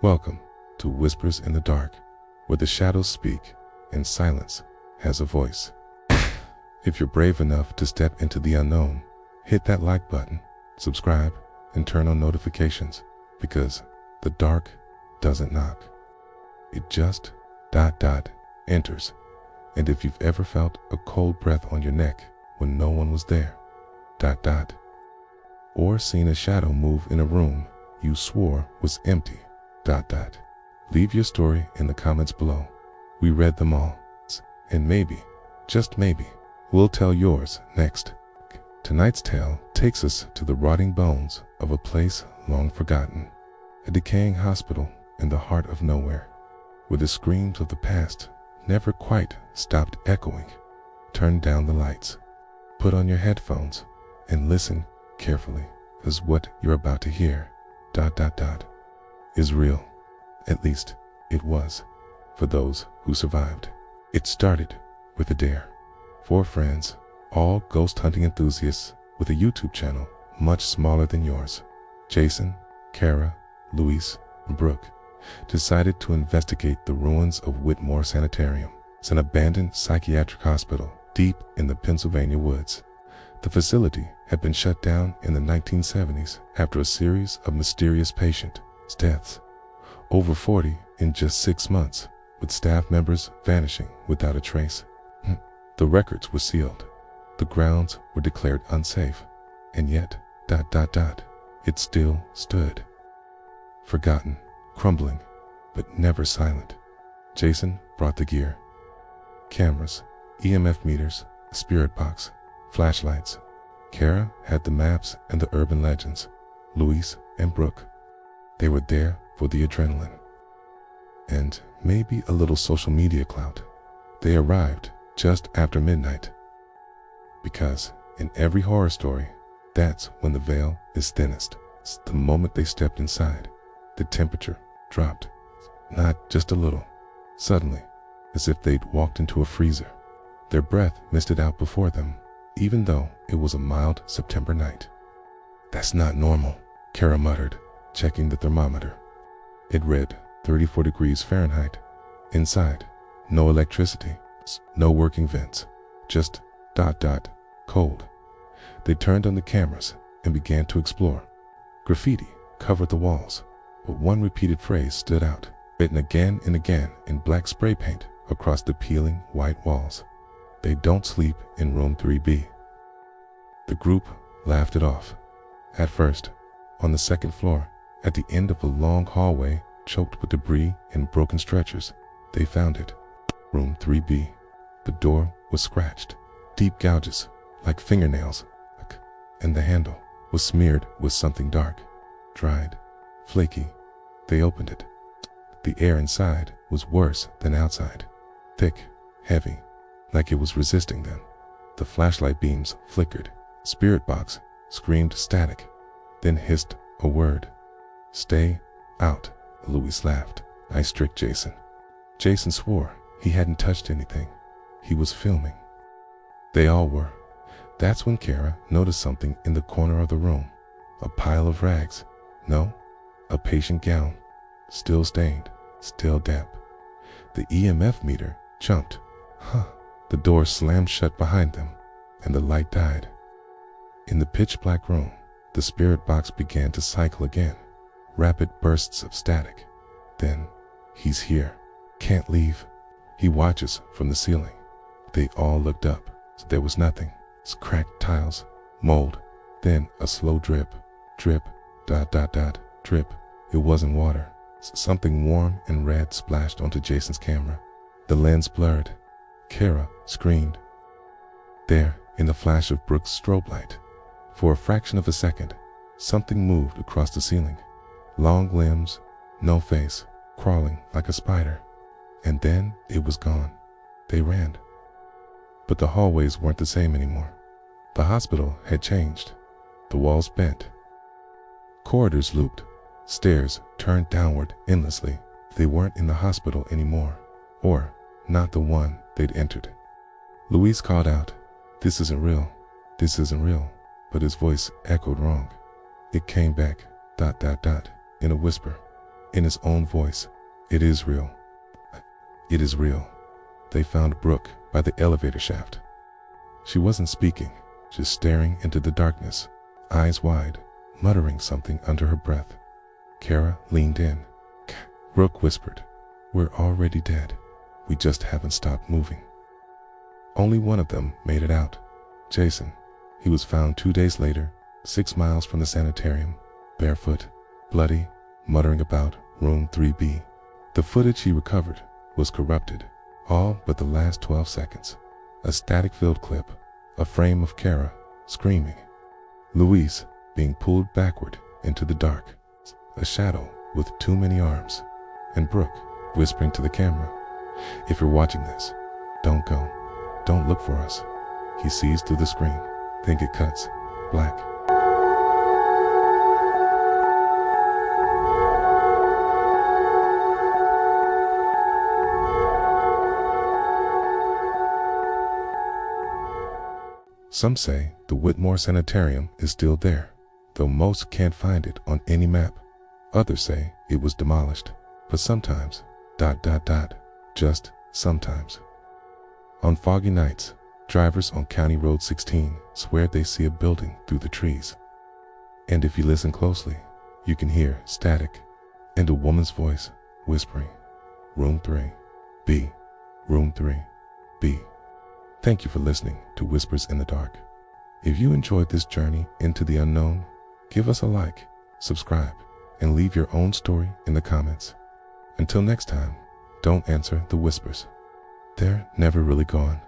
Welcome to Whispers in the Dark, where the shadows speak and silence has a voice. If you're brave enough to step into the unknown, hit that like button, subscribe, and turn on notifications, because the dark doesn't knock. It just ... enters. And if you've ever felt a cold breath on your neck when no one was there ... or seen a shadow move in a room you swore was empty ... leave your story in the comments below. We read them all, and maybe, just maybe, we'll tell yours next. Tonight's tale takes us to the rotting bones of a place long forgotten, a decaying hospital in the heart of nowhere, where the screams of the past never quite stopped echoing. Turn down the lights, put on your headphones, and listen carefully, because what you're about to hear ... is real. At least, it was, for those who survived. It started with a dare. 4 friends, all ghost hunting enthusiasts with a YouTube channel much smaller than yours, Jason, Kara, Luis, and Brooke, decided to investigate the ruins of WHITMORE Sanitarium. It's an abandoned psychiatric hospital deep in the Pennsylvania woods. The facility had been shut down in the 1970s after a series of mysterious patient deaths. Over 40 in just 6 months, with staff members vanishing without a trace. The records were sealed. The grounds were declared unsafe. And yet ... it still stood. Forgotten, crumbling, but never silent. Jason brought the gear. Cameras, EMF meters, a spirit box, flashlights. Kara had the maps and the urban legends. Luis and Brooke, they were there for the adrenaline. And maybe a little social media clout. They arrived just after midnight. Because in every horror story, that's when the veil is thinnest. It's the moment they stepped inside, the temperature dropped. Not just a little. Suddenly, as if they'd walked into a freezer. Their breath misted out before them, even though it was a mild September night. "That's not normal," Kara muttered, checking the thermometer. It read 34 degrees Fahrenheit. Inside, no electricity, no working vents, just ... cold. They turned on the cameras and began to explore. Graffiti covered the walls, but one repeated phrase stood out, written again and again in black spray paint across the peeling white walls. "They don't sleep in room 3B. The group laughed it off. At first, on the second floor, at the end of a long hallway choked with debris and broken stretchers, they found it. Room 3B. The door was scratched, deep gouges, like fingernails, and the handle was smeared with something dark, dried, flaky. They opened it. The air inside was worse than outside. Thick, heavy, like it was resisting them. The flashlight beams flickered. Spirit box screamed static, then hissed a word. "Stay out," Luis laughed. "I strict Jason." Jason swore he hadn't touched anything. He was filming. They all were. That's when Kara noticed something in the corner of the room. A pile of rags. No, a patient gown. Still stained, still damp. The EMF meter jumped. The door slammed shut behind them, and the light died. In the pitch black room, the spirit box began to cycle again. Rapid bursts of static. Then, "He's here. Can't leave." He watches from the ceiling. They all looked up. So there was nothing. It's cracked tiles, mold, then a slow drip, drip, drip. It wasn't water. Something warm and red splashed onto Jason's camera. The lens blurred. Kara screamed. There, in the flash of Brooke's strobe light, for a fraction of a second, something moved across the ceiling. Long limbs, no face, crawling like a spider. And then it was gone. They ran. But the hallways weren't the same anymore. The hospital had changed. The walls bent. Corridors looped. Stairs turned downward endlessly. They weren't in the hospital anymore, or not the one they'd entered. Luis called out, "This isn't real. This isn't real." But his voice echoed wrong. It came back, in a whisper. in his own voice. It is real. It is real. They found Brooke by the elevator shaft. She wasn't speaking, just staring into the darkness, eyes wide, muttering something under her breath. Kara leaned in. Brooke whispered, "We're already dead. We just haven't stopped moving." Only one of them made it out. Jason. He was found 2 days later, 6 miles from the sanitarium, barefoot, bloody, muttering about room 3B. The footage he recovered was corrupted, all but the last 12 seconds. A static-filled clip, a frame of Kara screaming, Louise being pulled backward into the dark, a shadow with too many arms, and Brooke whispering to the camera, "If you're watching this, don't go. Don't look for us." He sees through the screen. Then it cuts black. Some say the Whitmore Sanitarium is still there, though most can't find it on any map. Others say it was demolished, but sometimes, just sometimes. On foggy nights, drivers on County Road 16 swear they see a building through the trees. And if you listen closely, you can hear static and a woman's voice whispering, "Room 3B, room 3B." Thank you for listening to Whispers in the Dark. If you enjoyed this journey into the unknown, give us a like, subscribe, and leave your own story in the comments. Until next time, don't answer the whispers. They're never really gone.